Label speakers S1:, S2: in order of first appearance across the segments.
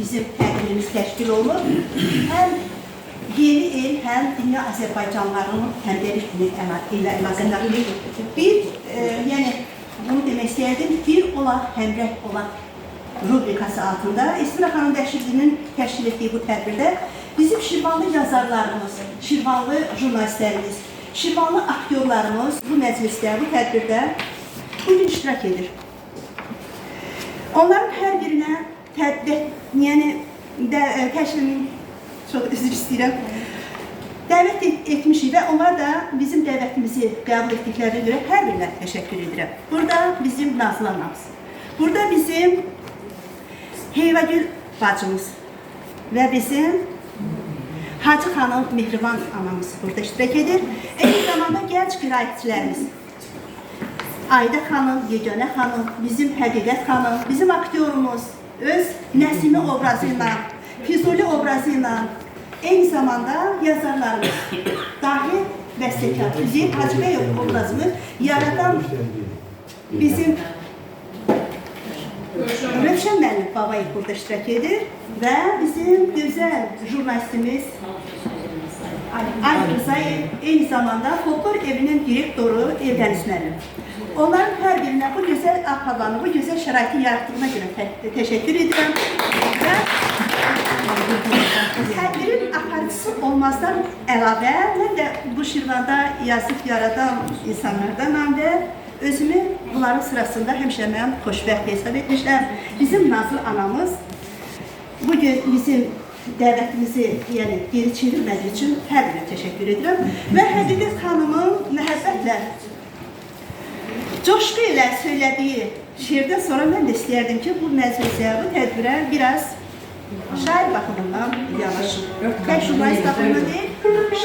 S1: bizim tədbirimiz təşkil olunur. Həm yeni il, həm dünya Azərbaycanlarının həmdərlik günü ilə əlaqədar. Yəni, bunu demək istəyərdim, bir ola, həmrəh ola rubrikası altında İstina xanım Dəşirlinin təşkil etdiyi bu tədbirdə bizim Şirvanlı yazarlarımız, Şirvanlı jurnalistlərimiz, Şirvanlı aktyorlarımız bu məclisdə, bu tədbirdə bugün iştirak edir. Onların hər birinə təşkilin, çox üzr istəyirəm, dəvət etmişik və onlar da bizim dəvətimizi qəbul etdiklərinə görə hər birinə təşəkkür edirəm. Burada bizim Nazlı anamız, burada bizim Heyvagül bacımız və bizim Hacı xanım Mehriban anamız burada iştirak edir. Eyni zamanda gənc qiraətçilərimiz Ayda xanım, Yeganə xanım, bizim Həqiqət xanım, bizim aktyorumuz öz Nəsimi obrazı ilə, Füzuli obrazı ilə, eyni zamanda yazarlarımız, dahi bəstəkar Hüseyin Hacıbəyov obrazını yaradan bizim Rövşən müəllim Babayev burada iştirak edir və bizim gözəl jurnalistimiz Ali Rızayev, eyni zamanda Folklor evinin direktoru Eldəniz müəllim. Onların hər birinə bu gözəl havanı, bu gözəl şəraiti yaratdığına görə təşəkkür edirəm və tədbirin aparıcısı olmazdan əlavə, mən də bu Şirvanda yazıb yaradan insanlardanam və özümü bunların sırasında həmişə mən xoşbəxt hesab etmişəm. Bizim Nazlı anamız bugün bizim dəvətimizi geri çevirmədiyi üçün hər birə təşəkkür edirəm və Həqiqət xanımın məhəbbətlə, coşqu ilə söylədiyi şeirdən sonra mən də istəyərdim ki, bu məclisə, bu tədbirə biraz şair baxımından yanaşım. Tək jurnalist baxımından deyil,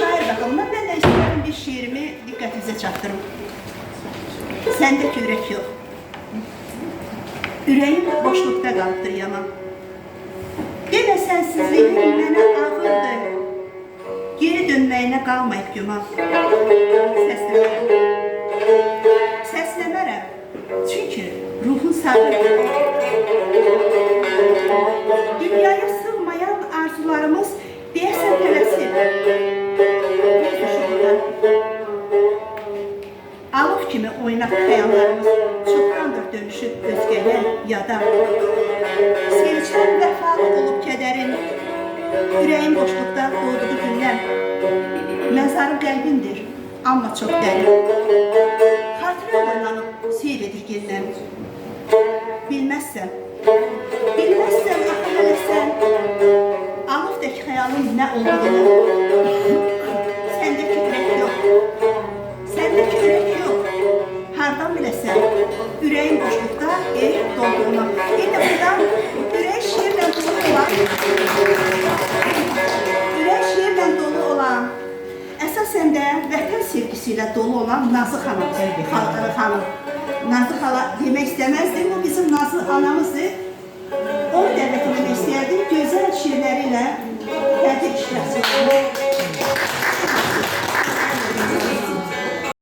S1: şair baxımından mən də istəyərdim bir şeirimi diqqətinizə çatdırım. Səndəki ürək yox. Ürəyim boşluqda qalıbdır yaman. Demə sənsizliyin mənə ağırdır. Geri dönməyinə qalmayıb güman. Səsləmərəm. Səsləmərəm. Çünki ruhun sağırdır. Dünyaya sığmayan arzularımız deyəsən tələsir. Göz ışığında. Alıq kimi oynaq xəyallarımız çoxdandır dönüşüb özgəyə yada. Sevincdən vəfalı olub kədərin, ürəyim boşluqda doğduğu gündən. Məzarım qəlbindir, amma çox dərin. Xatirə oynanıb seyr edir gələn. Bilməzsən, axı hələ sən, Alıqdəki xəyalın nə olduğunu. Səndəki ürək yox, səndəki ürək yox. Hardan biləsən, ürəyin boşluqda dolduğunu. İndi buradan ürək şiirlə dolu olan, əsasən də vətən sevgisi ilə dolu olan Nazlı xanım. Nazlı xala demək istəməzdim, bu bizim Nazlı anamızdır. Onu dəvət etmək istəyərdim, gözəl şiirləri ilə tədbir iştirakçısı.